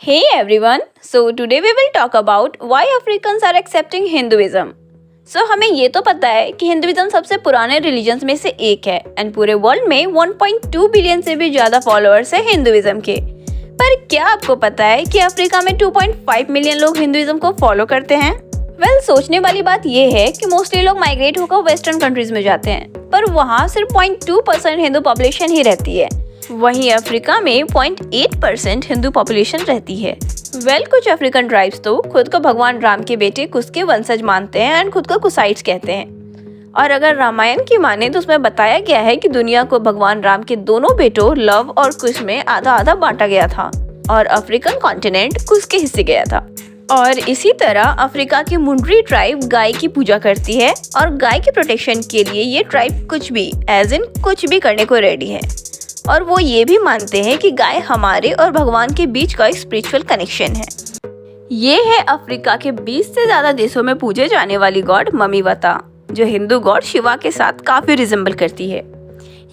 Hey everyone, so today we will talk about why Africans are accepting Hinduism. हमें ये तो पता है कि हिंदुइज्म सबसे पुराने रिलीजन्स में से एक है एंड पूरे वर्ल्ड में 1.2 बिलियन से भी ज्यादा फॉलोअर्स है हिंदुइज्म के। पर क्या आपको पता है कि अफ्रीका में 2.5 मिलियन लोग हिंदुइज्म को फॉलो करते हैं? सोचने वाली बात ये है कि मोस्टली लोग माइग्रेट होकर वेस्टर्न कंट्रीज में जाते हैं, पर वहाँ सिर्फ 0.2% हिंदू पॉपुलेशन ही रहती है। वहीं अफ्रीका में 0.8% हिंदू पॉपुलेशन रहती है। कुछ अफ्रीकन ट्राइब्स तो खुद को भगवान राम के बेटे कुश के वंशज मानते हैं एंड खुद को कुसाइट्स कहते हैं। और अगर रामायण की माने तो उसमें बताया गया है कि दुनिया को भगवान राम के दोनों बेटों लव और कुश में आधा आधा बांटा गया था और अफ्रीकन कॉन्टिनेंट कुश के हिस्से गया था। और इसी तरह अफ्रीका की मुंडरी ट्राइब गाय की पूजा करती है और गाय के प्रोटेक्शन के लिए ये ट्राइब कुछ भी एज इन कुछ भी करने को रेडी है। और वो ये भी मानते हैं कि गाय हमारे और भगवान के बीच का एक स्पिरिचुअल कनेक्शन है। ये है अफ्रीका के 20 से ज्यादा देशों में पूजे जाने वाली गॉड ममीवता, जो हिंदू गॉड शिवा के साथ काफी रिजेंबल करती है।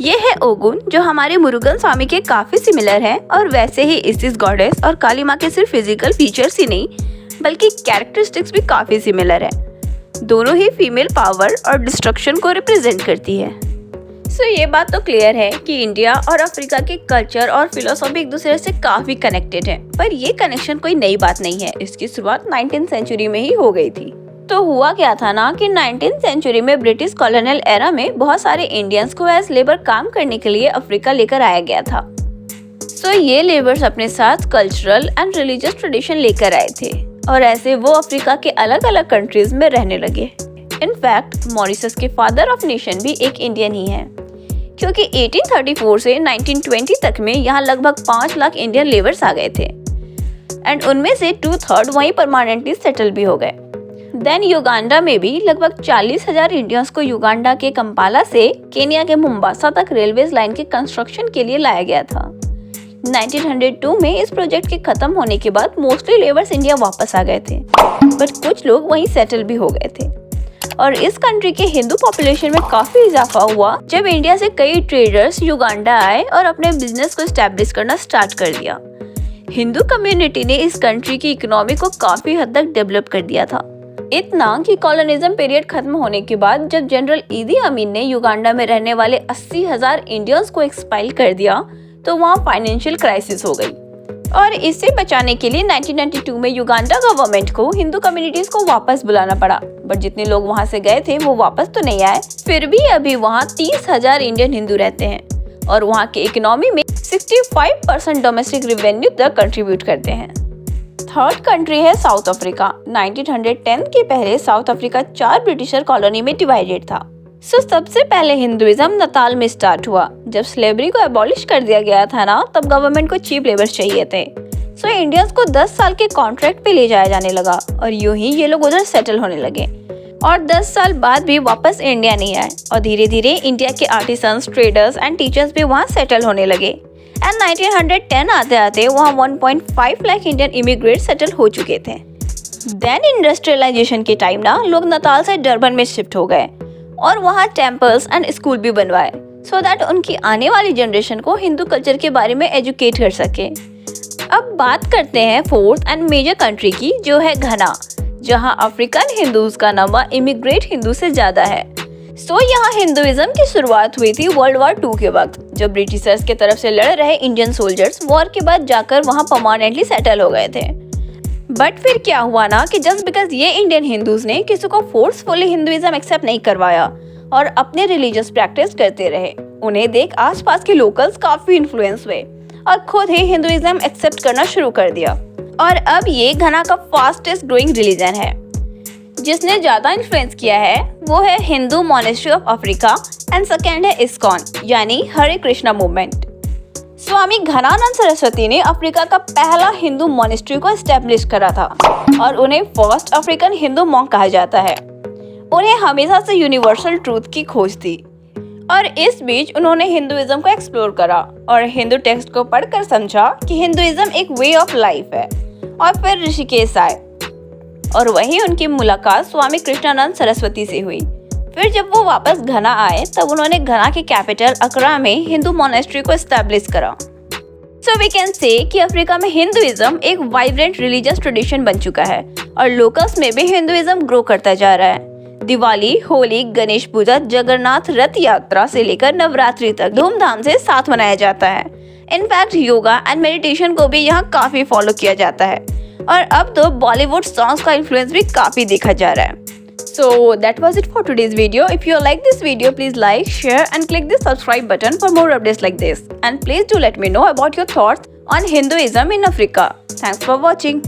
ये है ओगुन, जो हमारे मुरुगन स्वामी के काफी सिमिलर है। और वैसे ही इसिस गॉडेस और काली माँ के सिर्फ फिजिकल फीचर्स ही नहीं बल्कि कैरेक्टरिस्टिक्स भी काफी सिमिलर है। दोनों ही फीमेल पावर और डिस्ट्रक्शन को रिप्रेजेंट करती है। ये बात तो क्लियर है कि इंडिया और अफ्रीका के कल्चर और फिलोसॉफी एक दूसरे से काफी कनेक्टेड है। पर ये कनेक्शन कोई नई बात नहीं है, इसकी शुरुआत 19th सेंचुरी में ही हो गई थी। तो हुआ क्या था ना कि 19th सेंचुरी में ब्रिटिश कॉलोनियल एरा में बहुत सारे इंडियंस को एज लेबर काम करने के लिए अफ्रीका लेकर आया गया था। ये लेबर्स अपने साथ कल्चरल एंड रिलीजियस ट्रेडिशन लेकर आए थे और ऐसे वो अफ्रीका के अलग अलग कंट्रीज में रहने लगे। इनफैक्ट मॉरिशस के फादर ऑफ नेशन भी एक इंडियन ही है, क्योंकि 1834 से 1920 तक में यहाँ लगभग 5 लाख इंडियन लेबर्स आ गए थे एंड उनमें से 2/3 वहीं परमानेंटली सेटल भी हो गए। देन युगांडा में भी लगभग 40,000 इंडियंस को युगांडा के कंपाला से केनिया के मुम्बासा तक रेलवे लाइन के कंस्ट्रक्शन के लिए लाया गया था। 1902 में इस प्रोजेक्ट के खत्म होने के बाद मोस्टली लेबर्स इंडिया वापस आ गए थे, बट कुछ लोग वहीं सेटल भी हो गए थे। और इस कंट्री के हिंदू पॉपुलेशन में काफी इजाफा हुआ जब इंडिया से कई ट्रेडर्स युगांडा आए और अपने बिजनेस को एस्टैब्लिश करना स्टार्ट कर दिया। हिंदू कम्युनिटी ने इस कंट्री की इकोनॉमी को काफी हद तक डेवलप कर दिया था, इतना कि कॉलोनिज्म पीरियड खत्म होने के बाद जब जनरल ईदी अमीन ने युगांडा में रहने वाले 80,000 इंडियंस को एक्सपाइल कर दिया तो वहाँ फाइनेंशियल क्राइसिस हो गई। और इससे बचाने के लिए 1992 में युगांडा गवर्नमेंट को हिंदू कम्युनिटीज को वापस बुलाना पड़ा, बट जितने लोग वहां से गए थे वो वापस तो नहीं आए। फिर भी अभी वहां 30,000 इंडियन हिंदू रहते हैं और वहां के इकोनॉमी में 65% डोमेस्टिक रेवेन्यू तक कंट्रीब्यूट करते हैं। थर्ड कंट्री है साउथ अफ्रीका। 1910 के पहले साउथ अफ्रीका 4 ब्रिटिशर कॉलोनी में डिवाइडेड था। सबसे पहले हिंदुइज्म नताल में स्टार्ट हुआ। जब स्लेवरी को एबॉलिश कर दिया गया था ना, तब गवर्नमेंट को चीप लेबर चाहिए थे। इंडियंस को 10 साल के कॉन्ट्रैक्ट पे ले जाया जाने लगा और यूं ही ये लोग उधर सेटल होने लगे। और 10 साल बाद भी वापस इंडिया नहीं आए और धीरे धीरे इंडिया के आर्टिसंस, ट्रेडर्स एंड टीचर्स भी वहाँ सेटल होने लगे। एंड 1910 आते आते वहाँ 1.5 लाख इंडियन इमिग्रेट सेटल हो चुके थे। देन इंडस्ट्रियलाइजेशन के टाइम ना लोग नताल से डरबन में शिफ्ट हो गए और वहाँ टेम्पल्स एंड स्कूल भी बनवाए सो दैट उनकी आने वाली जनरेशन को हिंदू कल्चर के बारे में एजुकेट कर सके। अब बात करते हैं फोर्थ एंड मेजर कंट्री की, जो है घना, जहाँ अफ्रीकन हिंदूज का नंबर इमिग्रेट हिंदू से ज्यादा है। यहाँ हिंदुइज्म की शुरुआत हुई थी वर्ल्ड वॉर 2 के वक्त, जब ब्रिटिशर्स के तरफ से लड़ रहे इंडियन सोल्जर्स वॉर के बाद जाकर वहाँ परमानेंटली सेटल हो गए थे। बट फिर क्या हुआ ना कि जस्ट बिकॉज ये इंडियन हिंदूज ने किसी को फोर्सफुली हिंदुइज्म एक्सेप्ट नहीं करवाया और अपने रिलीजियस प्रैक्टिस करते रहे, उन्हें देख आसपास के लोकल्स काफी इन्फ्लुएंस हुए और खुद ही हिंदुइज्म एक्सेप्ट करना शुरू कर दिया। और अब ये घना का फास्टेस्ट ग्रोइंग रिलीजन है। जिसने ज्यादा इन्फ्लुएंस किया है वो है Hindu monastery of Africa and second है इस्कॉन यानी हरे कृष्णा मूवमेंट। स्वामी घनानंद सरस्वती ने अफ्रीका का पहला हिंदू मॉनेस्ट्री को एस्टेब्लिश करा था और उन्हें फर्स्ट अफ्रीकन हिंदू मॉन्क कहा जाता है। उन्हें हमेशा से यूनिवर्सल ट्रूथ की खोज थी और इस बीच उन्होंने हिंदुइज्म को एक्सप्लोर करा और हिंदू टेक्स्ट को पढ़कर समझा कि हिंदुइज्म एक वे ऑफ लाइफ है। और फिर ऋषिकेश आए और वहीं उनकी मुलाकात स्वामी कृष्णानंद सरस्वती से हुई। फिर जब वो वापस घना आए तब उन्होंने घना के कैपिटल अकरा में हिंदू मॉनेस्ट्री को एस्टैब्लिश करा। सो वी कैन से कि अफ्रीका में हिंदुइज्म एक वाइब्रेंट रिलीजियस ट्रेडिशन बन चुका है और लोकल्स में भी हिंदुइज्म ग्रो करता जा रहा है। दिवाली, होली, गणेश पूजा, जगन्नाथ रथ यात्रा से लेकर नवरात्रि तक धूमधाम से साथ मनाया जाता है। इनफैक्ट योगा एंड मेडिटेशन को भी यहाँ काफी फॉलो किया जाता है और अब तो बॉलीवुड सॉन्ग्स का इन्फ्लुएंस भी काफी देखा जा रहा है। So that was it for today's video. If you like this video, please like, share and click the subscribe button for more updates like this. And please do let me know about your thoughts on Hinduism in Africa. Thanks for watching.